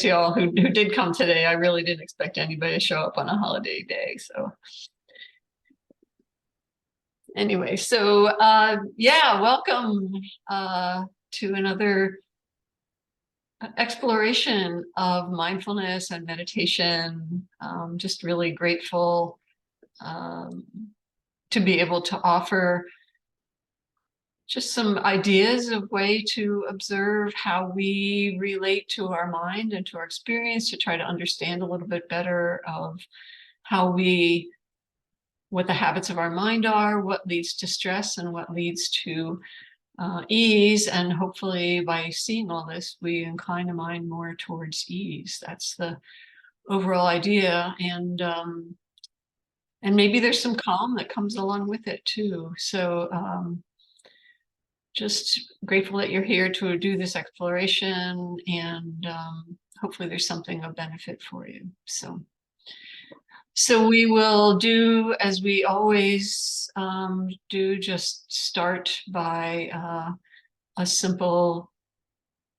to y'all who did come today. I really didn't expect anybody to show up on a holiday day. So anyway, so yeah, welcome to another exploration of mindfulness and meditation. Just really grateful to be able to offer just some ideas of way to observe how we relate to our mind and to our experience, to try to understand a little bit better of what the habits of our mind are, what leads to stress and what leads to ease. And hopefully by seeing all this, we incline the mind more towards ease. That's the overall idea. And maybe there's some calm that comes along with it too. So just grateful that you're here to do this exploration, and hopefully there's something of benefit for you. So we will do as we always do, just start by a simple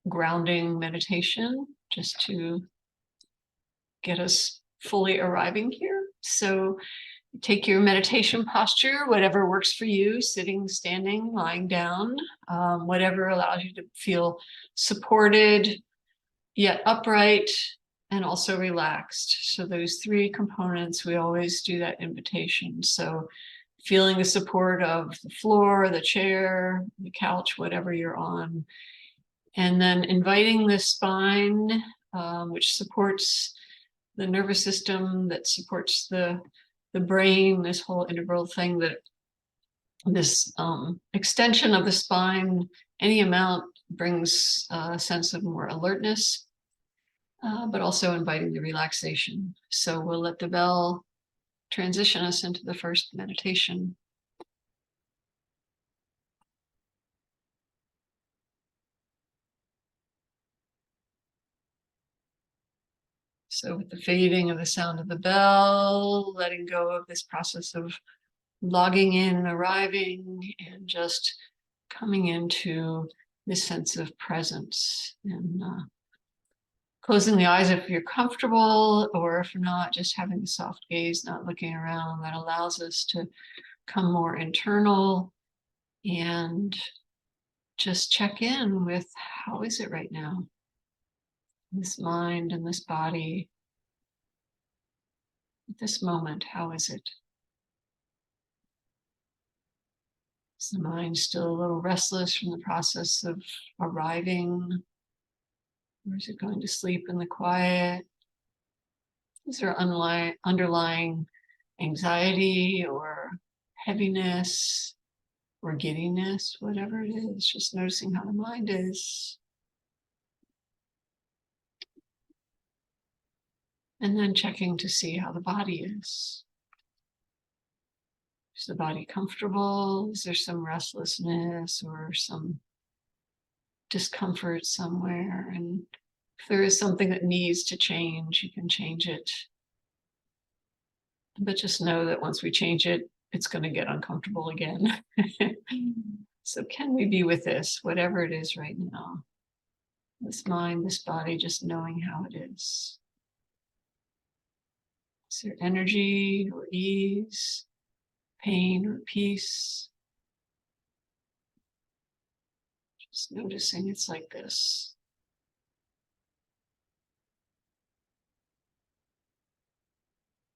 grounding meditation, just to get us fully arriving here. So take your meditation posture, whatever works for you, sitting, standing, lying down, whatever allows you to feel supported, yet upright, and also relaxed. So those three components, we always do that invitation. So feeling the support of the floor, the chair, the couch, whatever you're on. And then inviting the spine, which supports the nervous system, that supports the brain, this whole integral thing, that this extension of the spine, any amount, brings a sense of more alertness, but also inviting the relaxation. So we'll let the bell transition us into the first meditation. So with the fading of the sound of the bell, letting go of this process of logging in, arriving, and just coming into this sense of presence, and closing the eyes if you're comfortable, or if not, just having a soft gaze, not looking around. That allows us to come more internal and just check in with, how is it right now? This mind and this body, this moment, how is it? Is the mind still a little restless from the process of arriving? Or is it going to sleep in the quiet? Is there underlying anxiety or heaviness or giddiness, whatever it is? Just noticing how the mind is. And then checking to see how the body is. Is the body comfortable? Is there some restlessness or some discomfort somewhere? And if there is something that needs to change, you can change it. But just know that once we change it, it's going to get uncomfortable again. So can we be with this, whatever it is right now? This mind, this body, just knowing how it is. Is there energy or ease, pain or peace? Just noticing it's like this.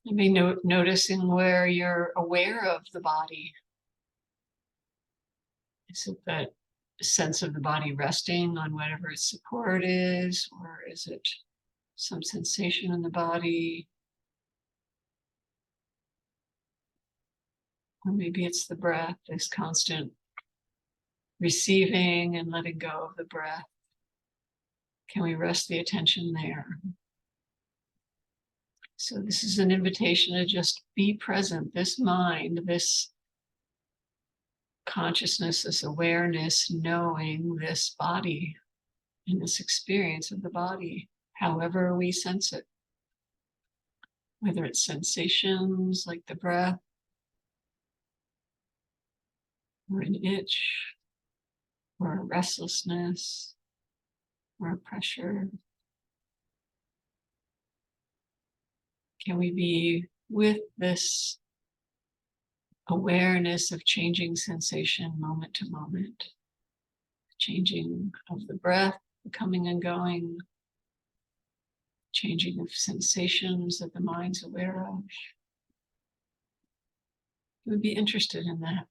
Maybe noticing where you're aware of the body. Is it that sense of the body resting on whatever its support is, or is it some sensation in the body? Or maybe it's the breath, this constant receiving and letting go of the breath. Can we rest the attention there? So this is an invitation to just be present. This mind, this consciousness, this awareness, knowing this body and this experience of the body, however we sense it. Whether it's sensations like the breath, or an itch, or a restlessness, or a pressure, Can we be with this awareness of changing sensation moment to moment, changing of the breath, the coming and going, changing of sensations that the mind's aware of? You would be interested in that,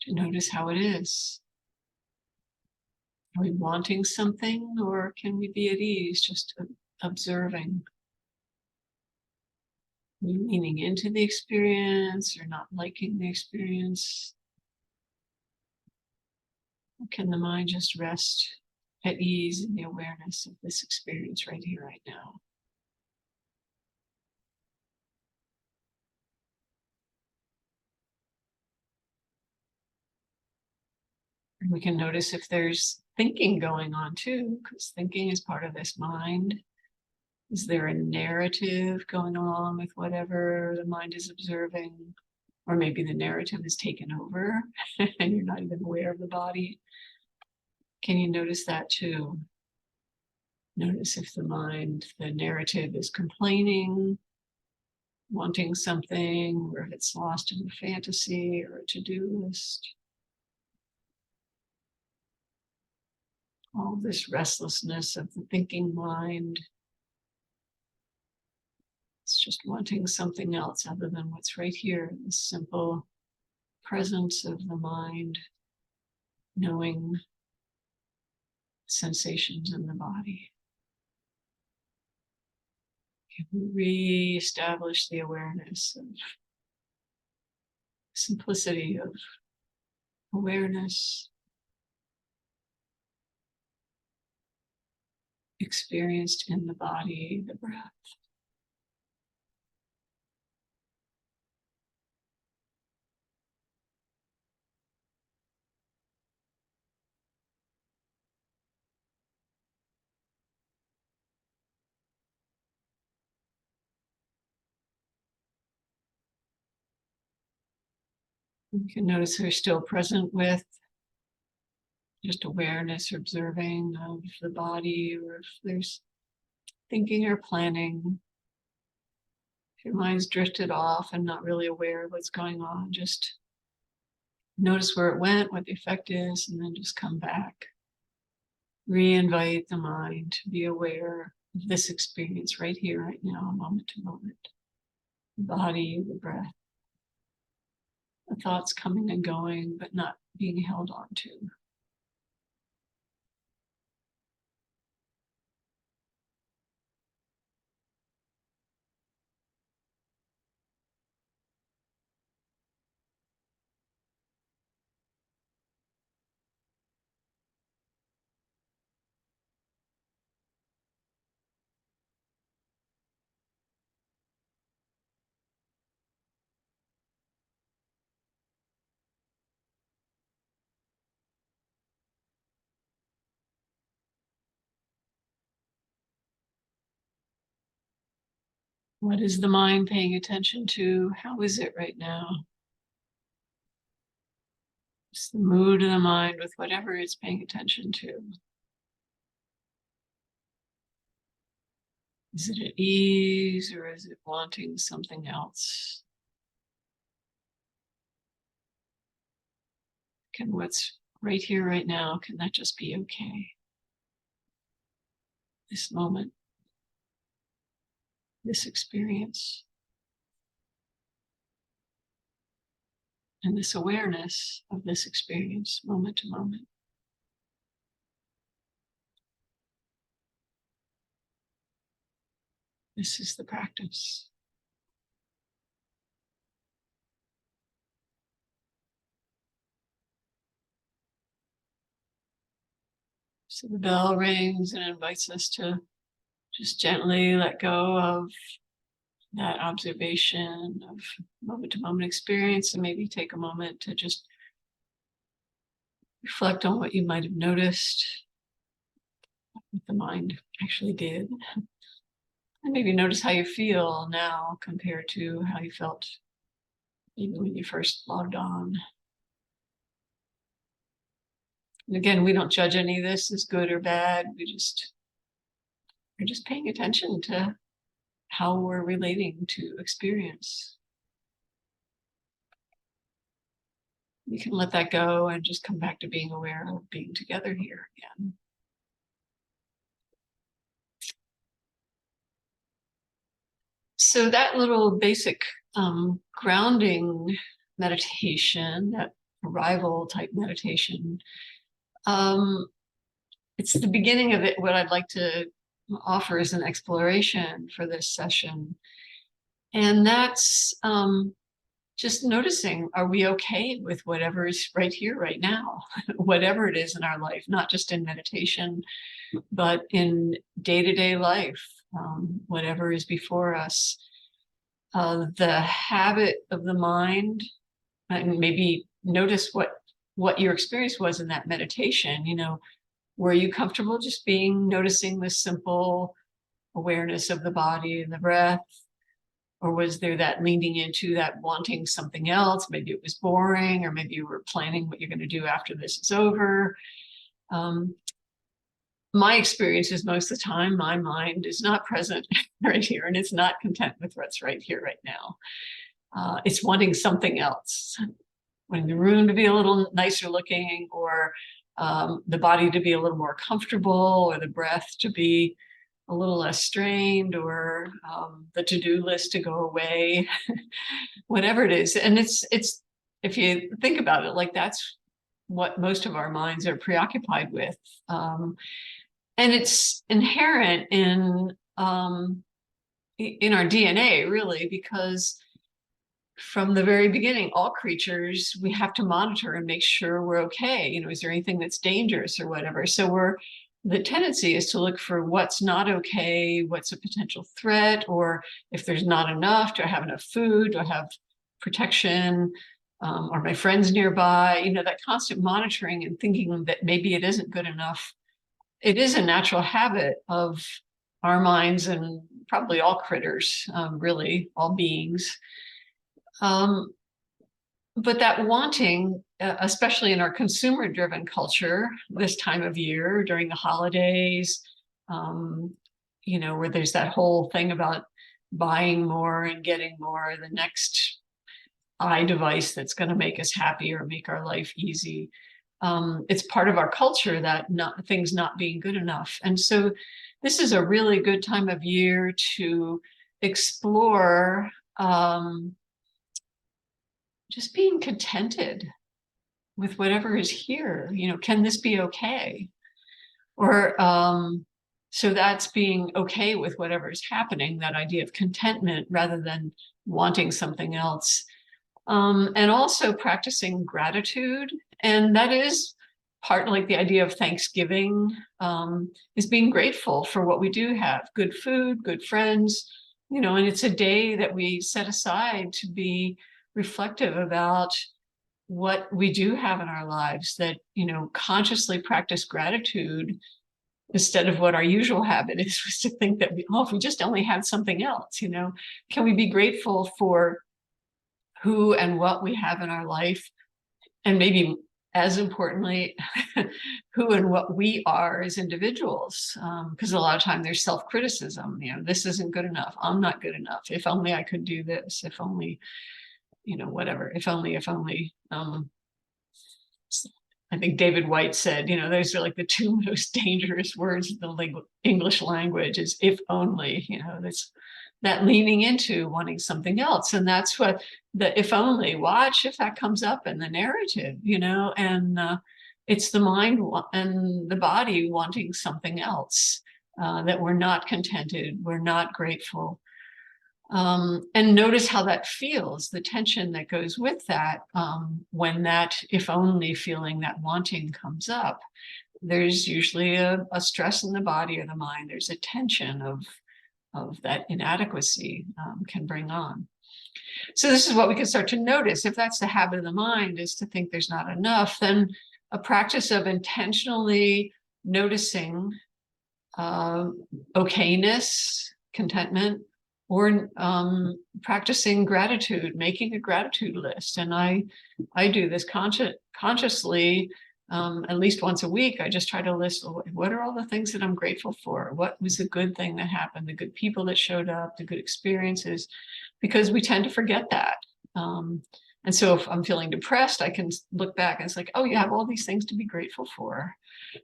to notice how it is. Are we wanting something, or can we be at ease just observing? Are we leaning into the experience or not liking the experience? Or can the mind just rest at ease in the awareness of this experience right here, right now? And we can notice if there's thinking going on too, because thinking is part of this mind. Is there a narrative going along with whatever the mind is observing? Or maybe the narrative is taken over and you're not even aware of the body. Can you notice that too? Notice if the mind, the narrative is complaining, wanting something, or if it's lost in a fantasy or a to-do list. All this restlessness of the thinking mind. It's just wanting something else other than what's right here, this simple presence of the mind, knowing sensations in the body. Can we reestablish the awareness of simplicity of awareness, experienced in the body, the breath? You can notice we're still present with just awareness or observing of the body, or if there's thinking or planning. If your mind's drifted off and not really aware of what's going on, just notice where it went, what the effect is, and then just come back. Re-invite the mind to be aware of this experience right here, right now, moment to moment. The body, the breath, the thoughts coming and going, but not being held on to. What is the mind paying attention to? How is it right now? It's the mood of the mind with whatever it's paying attention to. Is it at ease, or is it wanting something else? Can what's right here, right now, can that just be okay? This moment, this experience, and this awareness of this experience moment to moment. This is the practice. So the bell rings and invites us to just gently let go of that observation of moment to moment experience, and maybe take a moment to just reflect on what you might have noticed, what the mind actually did. And maybe notice how you feel now compared to how you felt maybe when you first logged on. And again, we don't judge any of this as good or bad. We're just paying attention to how we're relating to experience. We can let that go and just come back to being aware of being together here again. So that little basic grounding meditation, that arrival type meditation, it's the beginning of it. What I'd like to offer is an exploration for this session. And that's just noticing, are we okay with whatever is right here, right now, whatever it is in our life, not just in meditation, but in day-to-day life, whatever is before us. The habit of the mind, and maybe notice what your experience was in that meditation. Were you comfortable just noticing this simple awareness of the body and the breath? Or was there that leaning into that wanting something else? Maybe it was boring, or maybe you were planning what you're going to do after this is over. My experience is most of the time, my mind is not present right here, and it's not content with what's right here, right now. It's wanting something else, wanting the room to be a little nicer looking, or the body to be a little more comfortable, or the breath to be a little less strained, or the to-do list to go away, whatever it is. And it's if you think about it, like that's what most of our minds are preoccupied with. And it's inherent in our DNA, really, because from the very beginning, all creatures, we have to monitor and make sure we're okay. Is there anything that's dangerous or whatever? So the tendency is to look for what's not okay, what's a potential threat, or if there's not enough, do I have enough food? Do I have protection? Are my friends nearby? That constant monitoring and thinking that maybe it isn't good enough. It is a natural habit of our minds, and probably all critters, really, all beings. But that wanting, especially in our consumer-driven culture, this time of year during the holidays, where there's that whole thing about buying more and getting more, the next device that's going to make us happy or make our life easy. It's part of our culture that things not being good enough. And so this is a really good time of year to explore just being contented with whatever is here. Can this be okay? Or so that's being okay with whatever is happening, that idea of contentment rather than wanting something else. And also practicing gratitude. And that is part, like the idea of Thanksgiving, is being grateful for what we do have: good food, good friends, and it's a day that we set aside to be reflective about what we do have in our lives, that, consciously practice gratitude instead of what our usual habit is, was to think that if we just only had something else, can we be grateful for who and what we have in our life, and maybe as importantly, who and what we are as individuals, because a lot of time there's self-criticism. This isn't good enough, I'm not good enough, if only I could do this, if only, whatever, if only. I think David White said, those are like the two most dangerous words in the English language, is if only. That's that leaning into wanting something else. And that's what the if only, watch if that comes up in the narrative, and it's the mind and the body wanting something else, that we're not contented, we're not grateful. And notice how that feels, the tension that goes with that, when that if only feeling, that wanting comes up. There's usually a stress in the body or the mind. There's a tension of that inadequacy can bring on. So this is what we can start to notice. If that's the habit of the mind, is to think there's not enough, then a practice of intentionally noticing okayness, contentment, or practicing gratitude, making a gratitude list. And I do this consciously at least once a week, I just try to list what are all the things that I'm grateful for? What was the good thing that happened? The good people that showed up, the good experiences, because we tend to forget that. And so if I'm feeling depressed, I can look back and it's like, oh, you have all these things to be grateful for.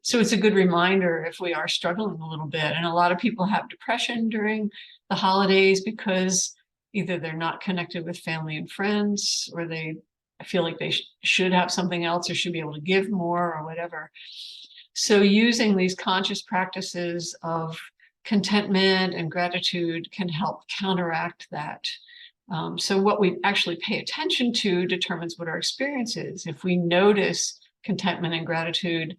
So it's a good reminder if we are struggling a little bit. And a lot of people have depression during the holidays because either they're not connected with family and friends, or they feel like they should have something else or should be able to give more or whatever. So using these conscious practices of contentment and gratitude can help counteract that. So what we actually pay attention to determines what our experience is. If we notice contentment and gratitude,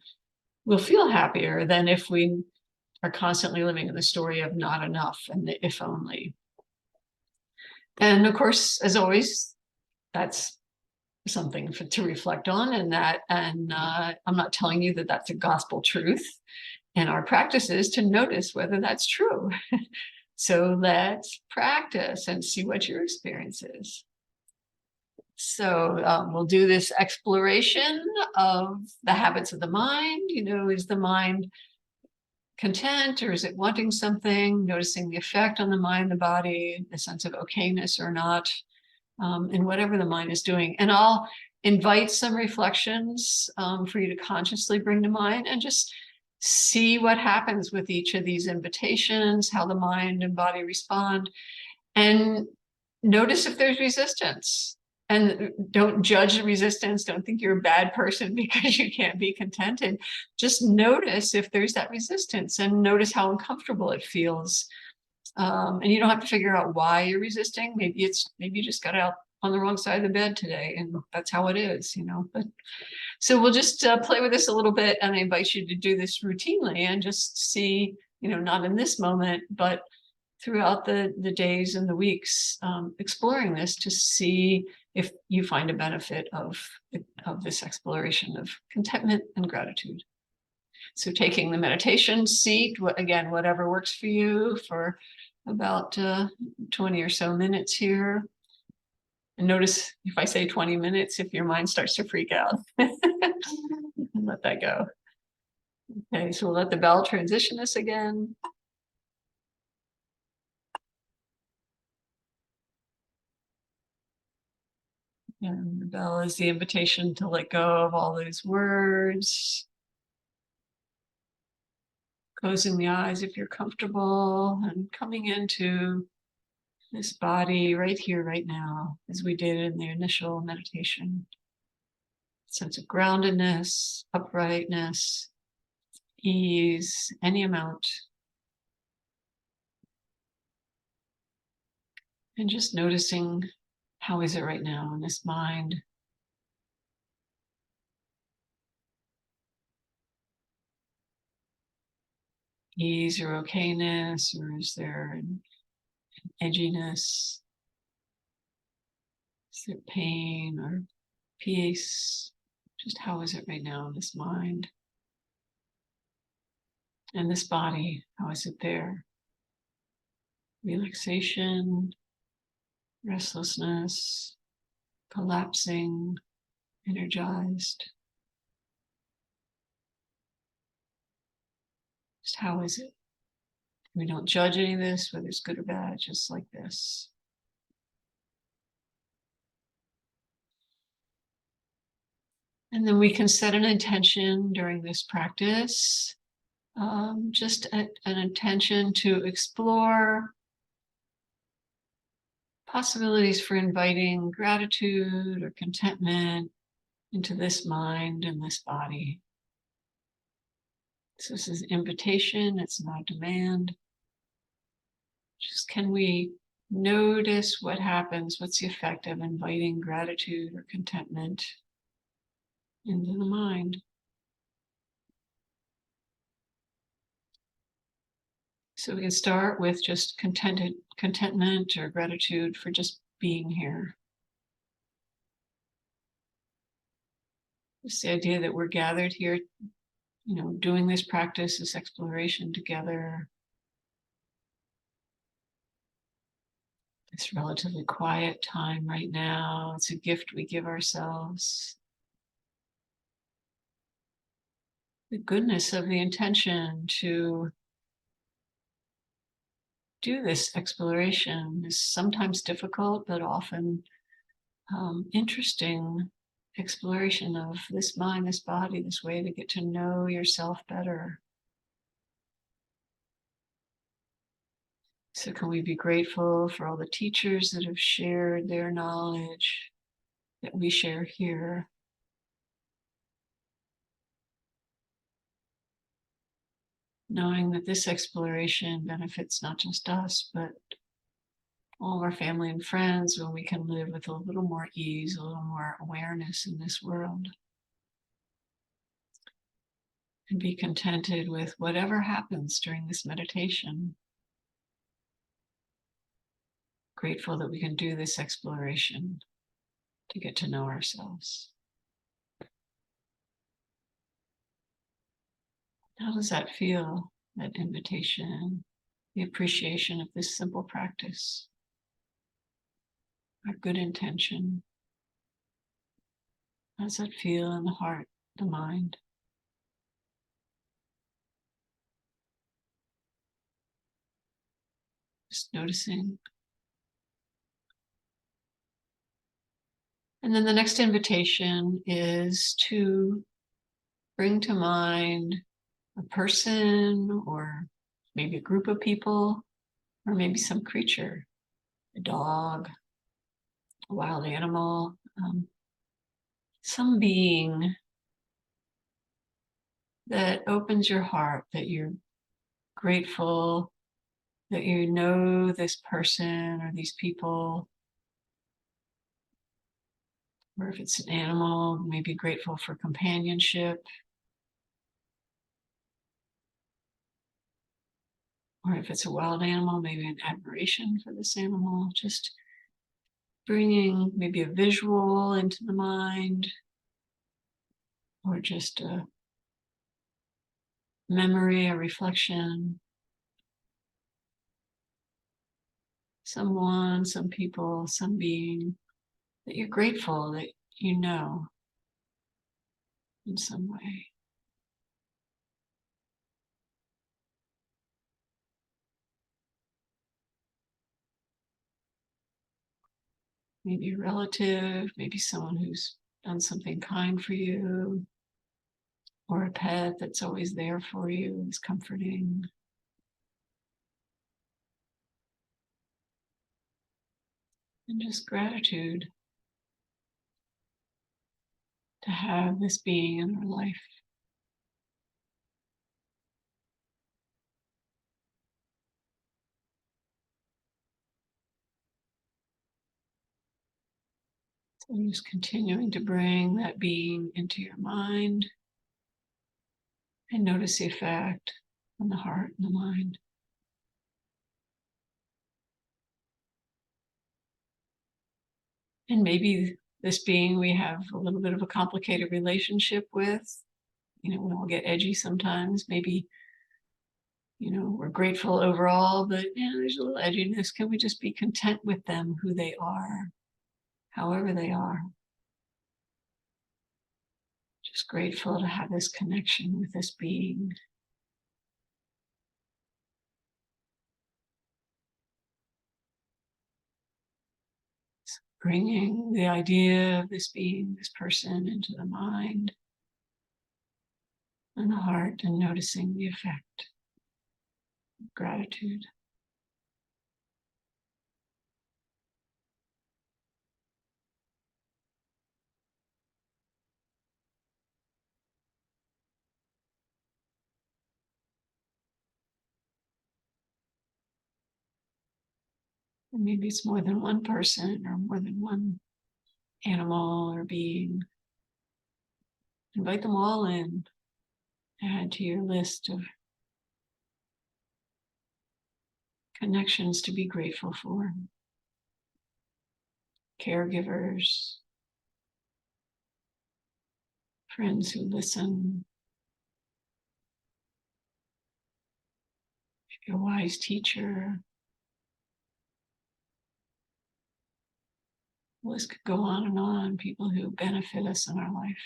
we'll feel happier than if we are constantly living in the story of not enough and the if only. And of course, as always, that's something to reflect on, and I'm not telling you that that's a gospel truth. And our practice is to notice whether that's true. So let's practice and see what your experience is. So we'll do this exploration of the habits of the mind. Is the mind content, or is it wanting something? Noticing the effect on the mind, the body, the sense of okayness or not, in whatever the mind is doing. And I'll invite some reflections for you to consciously bring to mind, and just see what happens with each of these invitations, how the mind and body respond, and notice if there's resistance. And don't judge the resistance. Don't think you're a bad person because you can't be contented. Just notice if there's that resistance, and notice how uncomfortable it feels. And you don't have to figure out why you're resisting. Maybe you just got out on the wrong side of the bed today, and that's how it is, But so we'll just play with this a little bit, and I invite you to do this routinely and just see, not in this moment, but throughout the days and the weeks, exploring this to see if you find a benefit of this exploration of contentment and gratitude. So taking the meditation seat, again, whatever works for you, for about 20 or so minutes here. And notice if I say 20 minutes, if your mind starts to freak out. Let that go. Okay, so we'll let the bell transition us again. And the bell is the invitation to let go of all those words. Closing the eyes if you're comfortable, and coming into this body right here, right now, as we did in the initial meditation. Sense of groundedness, uprightness, ease, any amount. And just noticing, how is it right now in this mind? Ease or okayness, or is there an edginess? Is there pain or peace? Just how is it right now in this mind? And this body, how is it there? Relaxation, restlessness, collapsing, energized. Just how is it? We don't judge any of this, whether it's good or bad, just like this. And then we can set an intention during this practice, just an intention to explore possibilities for inviting gratitude or contentment into this mind and this body. So this is an invitation, it's not a demand. Just can we notice what happens? What's the effect of inviting gratitude or contentment into the mind? So we can start with just contentment or gratitude for just being here. It's the idea that we're gathered here, doing this practice, this exploration together. It's relatively quiet time right now. It's a gift we give ourselves. the goodness of the intention to do this exploration is sometimes difficult, but often interesting exploration of this mind, this body, this way to get to know yourself better. So can we be grateful for all the teachers that have shared their knowledge that we share here? Knowing that this exploration benefits not just us, but all of our family and friends, when we can live with a little more ease, a little more awareness in this world. And be contented with whatever happens during this meditation. Grateful that we can do this exploration to get to know ourselves. How does that feel, that invitation, the appreciation of this simple practice, our good intention? How does that feel in the heart, the mind? Just noticing. And then the next invitation is to bring to mind a person or maybe a group of people or maybe some creature, a dog, a wild animal, some being that opens your heart, that you're grateful that you know this person or these people. Or if it's an animal, maybe grateful for companionship. Or if it's a wild animal, maybe an admiration for this animal. Just bringing maybe a visual into the mind, or just a memory, a reflection. Someone, some people, some being that you're grateful that you know in some way. Maybe a relative, maybe someone who's done something kind for you, or a pet that's always there for you, is comforting. And just gratitude to have this being in our life. So just continuing to bring that being into your mind and notice the effect on the heart and the mind. And maybe this being we have a little bit of a complicated relationship with, we all get edgy sometimes. Maybe, we're grateful overall, but there's a little edginess. Can we just be content with them, who they are, however they are? Just grateful to have this connection with this being. Bringing the idea of this being, this person, into the mind and the heart, and noticing the effect of gratitude. And maybe it's more than one person or more than one animal or being. Invite them all in. Add to your list of connections to be grateful for. Caregivers, friends who listen, maybe a wise teacher. The list could go on and on, people who benefit us in our life.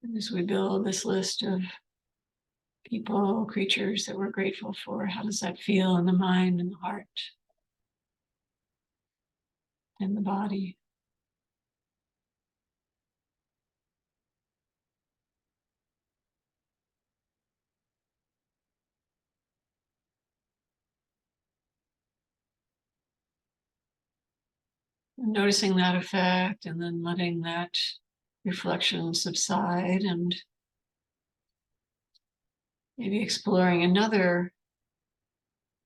And as we build this list of people, creatures that we're grateful for, how does that feel in the mind and the heart and the body? Noticing that effect and then letting that reflection subside and maybe exploring another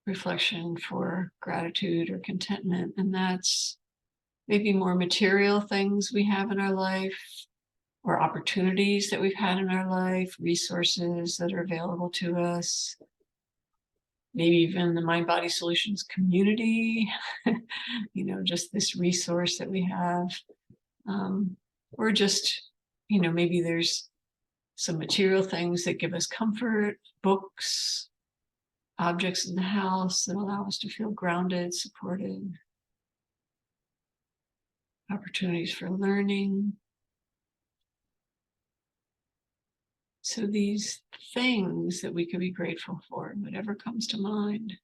reflection for gratitude or contentment. And that's maybe more material things we have in our life or opportunities that we've had in our life, resources that are available to us, maybe even the Mind Body Solutions community, just this resource that we have. Or just, maybe there's some material things that give us comfort, books, objects in the house that allow us to feel grounded, supported, opportunities for learning. So these things that we could be grateful for, whatever comes to mind.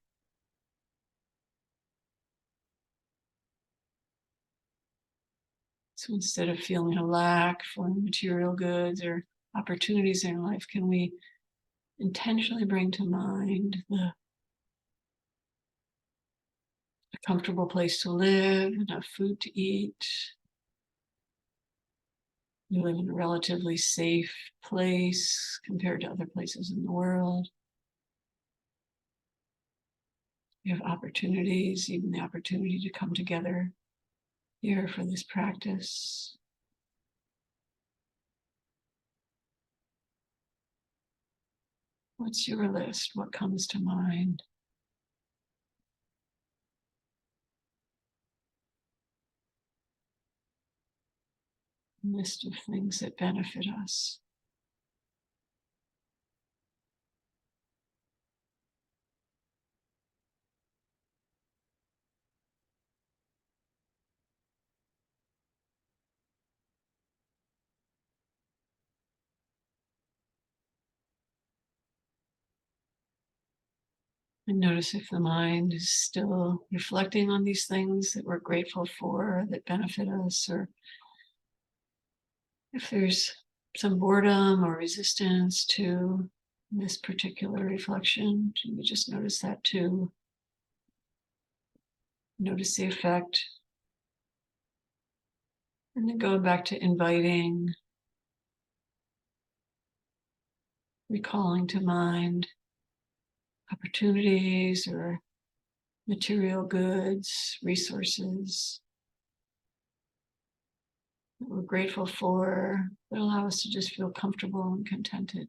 So instead of feeling a lack for material goods or opportunities in our life, can we intentionally bring to mind a comfortable place to live, enough food to eat. We live in a relatively safe place compared to other places in the world. We have opportunities, even the opportunity to come together here for this practice. What's your list? What comes to mind? A list of things that benefit us. And notice if the mind is still reflecting on these things that we're grateful for, that benefit us, or if there's some boredom or resistance to this particular reflection. You just notice that too. Notice the effect. And then going back to inviting, recalling to mind opportunities or material goods, resources that we're grateful for, that allow us to just feel comfortable and contented.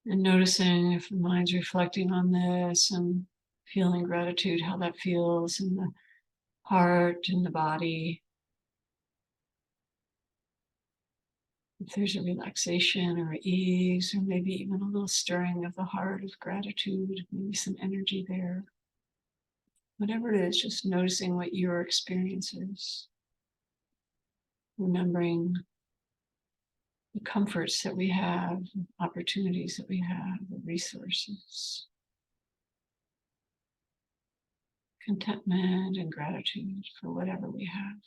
And noticing if the mind's reflecting on this and feeling gratitude, how that feels in the heart and the body. If there's a relaxation or ease, or maybe even a little stirring of the heart of gratitude, maybe some energy there. Whatever it is, just noticing what your experience is. Remembering the comforts that we have, opportunities that we have, the resources. Contentment and gratitude for whatever we have.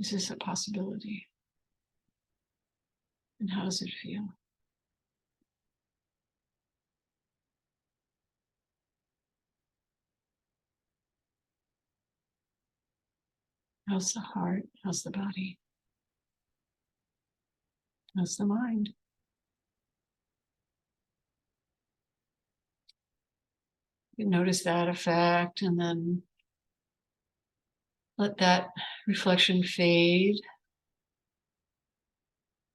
Is this a possibility? And how does it feel? How's the heart? How's the body? How's the mind? You notice that effect and then let that reflection fade.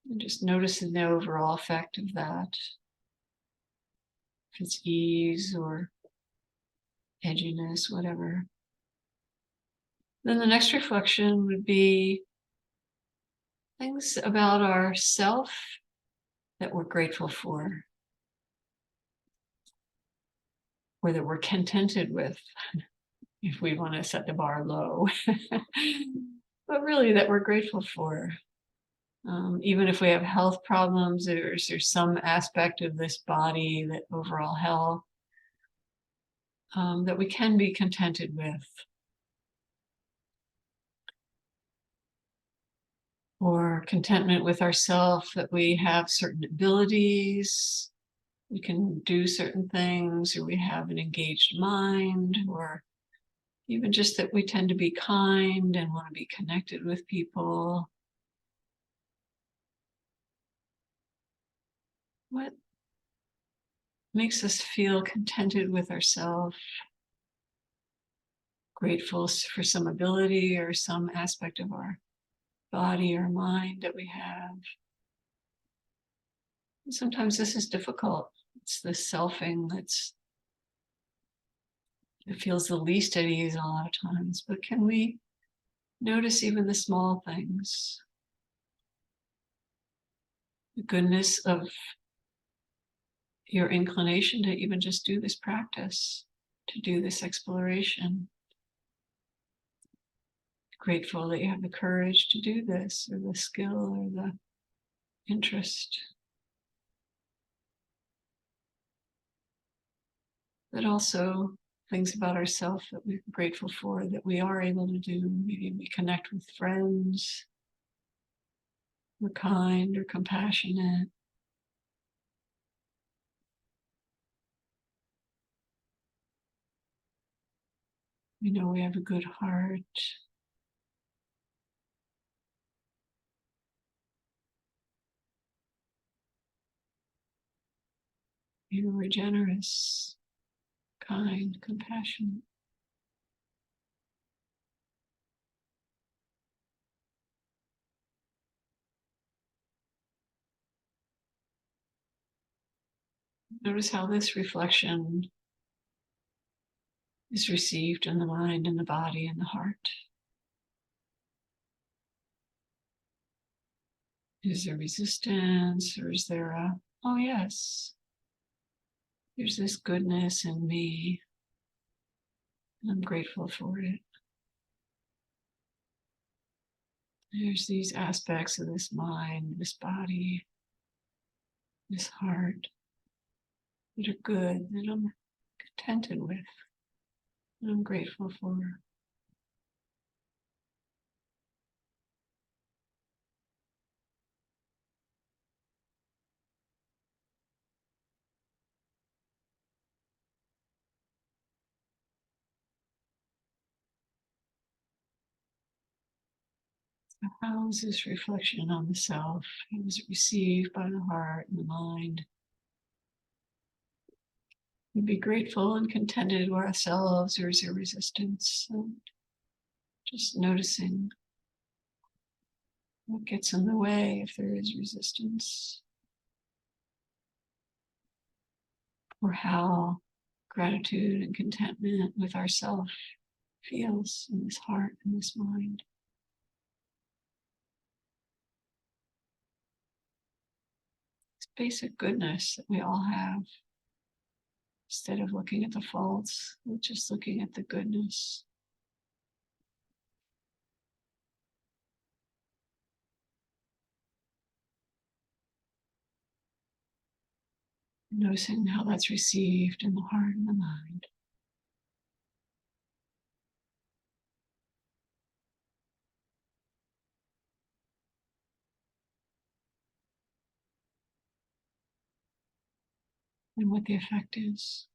And just noticing the overall effect of that. If it's ease or edginess, whatever. Then the next reflection would be things about ourself that we're grateful for, or that we're contented with, if we want to set the bar low, but really that we're grateful for. Even if we have health problems, there's some aspect of this body, that overall health, that we can be contented with. Or contentment with ourselves, that we have certain abilities, we can do certain things, or we have an engaged mind, or even just that we tend to be kind and want to be connected with people. What makes us feel contented with ourselves, grateful for some ability or some aspect of our body or mind that we have? And sometimes this is difficult. It's the selfing it feels the least at ease a lot of times, but can we notice even the small things? The goodness of your inclination to even just do this practice, to do this exploration. Grateful that you have the courage to do this, or the skill, or the interest. But also things about ourselves that we're grateful for, that we are able to do. Maybe we connect with friends, we're kind or compassionate. We know we have a good heart. Maybe we're generous, kind, compassionate. Notice how this reflection is received in the mind and the body and the heart. Is there resistance, or is there oh yes, there's this goodness in me, and I'm grateful for it. There's these aspects of this mind, this body, this heart that are good, that I'm contented with, that I'm grateful for. So how is this reflection on the self? How is it received by the heart and the mind? We be grateful and contented with ourselves, or is there resistance? So just noticing what gets in the way if there is resistance, or how gratitude and contentment with ourself feels in this heart and this mind. It's basic goodness that we all have. Instead of looking at the faults, we're just looking at the goodness. Noticing how that's received in the heart and the mind. And what the effect is.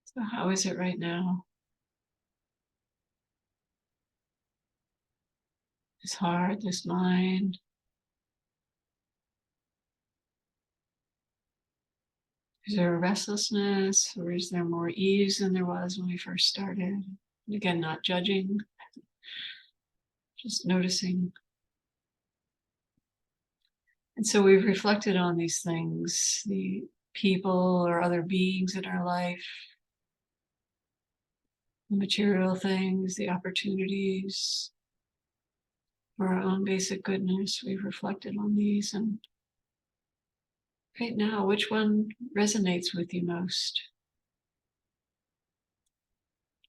So how is it right now? This heart, this mind. Is there a restlessness, or is there more ease than there was when we first started? And again, not judging, just noticing. And so we've reflected on these things, the people or other beings in our life, the material things, the opportunities for our own basic goodness. We've reflected on these, and right now, which one resonates with you most?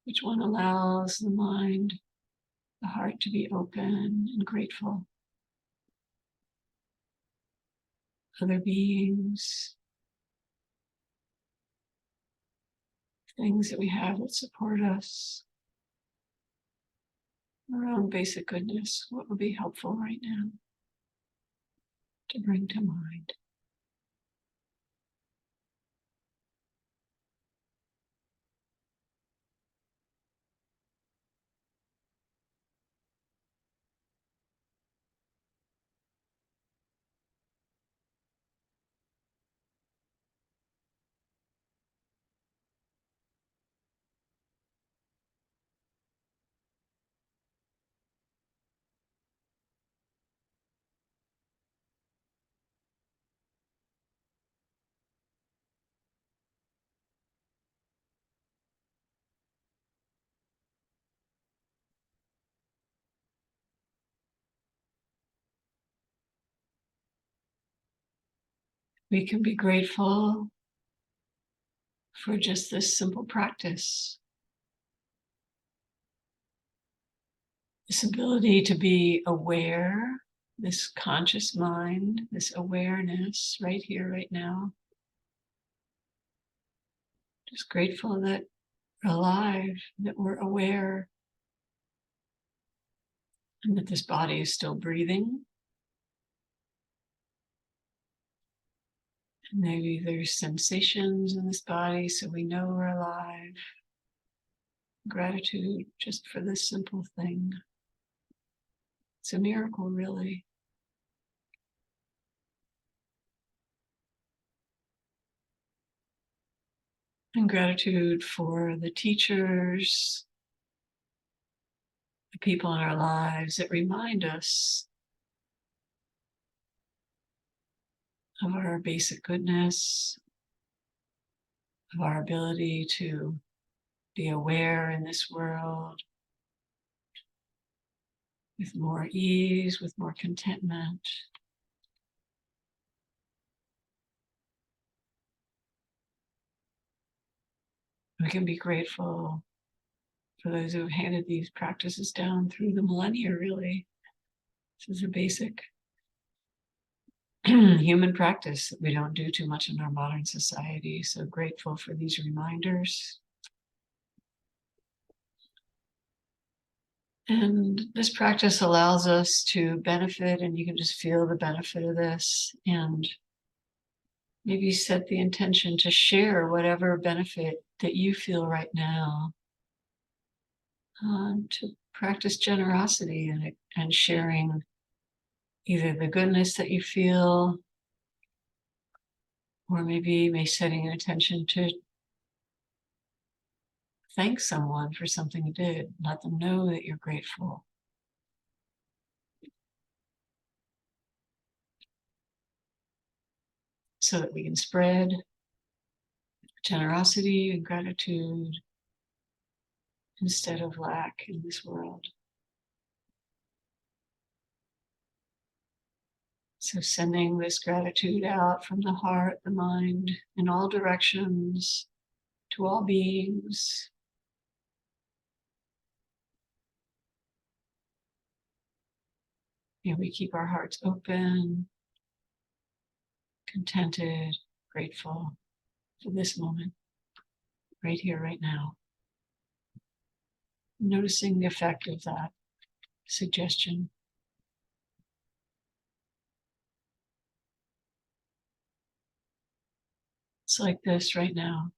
Which one allows the mind, the heart to be open and grateful? Other beings, things that we have that support us, our own basic goodness. What would be helpful right now to bring to mind? We can be grateful for just this simple practice, this ability to be aware, this conscious mind, this awareness right here, right now. Just grateful that we're alive, that we're aware, and that this body is still breathing. And maybe there's sensations in this body, so we know we're alive. Gratitude just for this simple thing. It's a miracle, really. And gratitude for the teachers, the people in our lives that remind us of our basic goodness, of our ability to be aware in this world with more ease, with more contentment. We can be grateful for those who have handed these practices down through the millennia, really. This is a basic human practice that we don't do too much in our modern society. So grateful for these reminders. And this practice allows us to benefit, and you can just feel the benefit of this, and maybe set the intention to share whatever benefit that you feel right now, to practice generosity and sharing either the goodness that you feel, or maybe setting an intention to thank someone for something you did. Let them know that you're grateful. So that we can spread generosity and gratitude instead of lack in this world. So sending this gratitude out from the heart, the mind, in all directions, to all beings. And we keep our hearts open, contented, grateful for this moment, right here, right now. Noticing the effect of that suggestion. It's like this right now.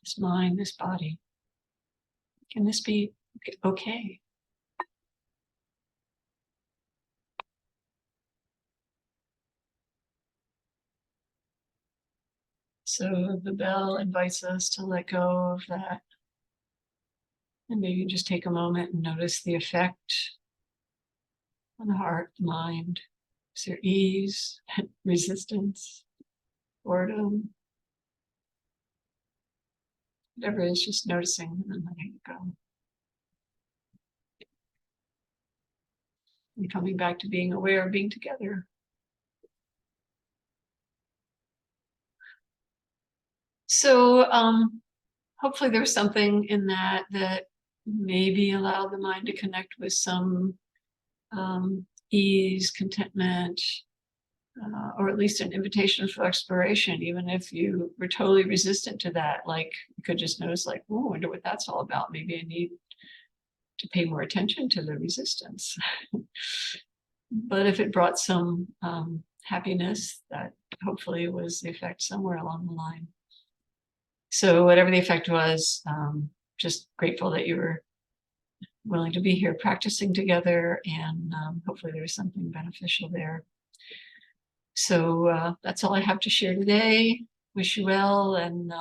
This mind, this body. Can this be okay? So the bell invites us to let go of that. And maybe just take a moment and notice the effect on the heart, the mind. Is there ease, resistance? boredom, whatever it is, just noticing and then letting it go. And coming back to being aware of being together. So hopefully there was something in that that maybe allowed the mind to connect with some ease, contentment, or at least an invitation for exploration, even if you were totally resistant to that. Like you could just notice, like, oh, I wonder what that's all about. Maybe I need to pay more attention to the resistance. But if it brought some happiness, that hopefully was the effect somewhere along the line. So whatever the effect was, just grateful that you were willing to be here practicing together, and hopefully there was something beneficial there. So that's all I have to share today. Wish you well, and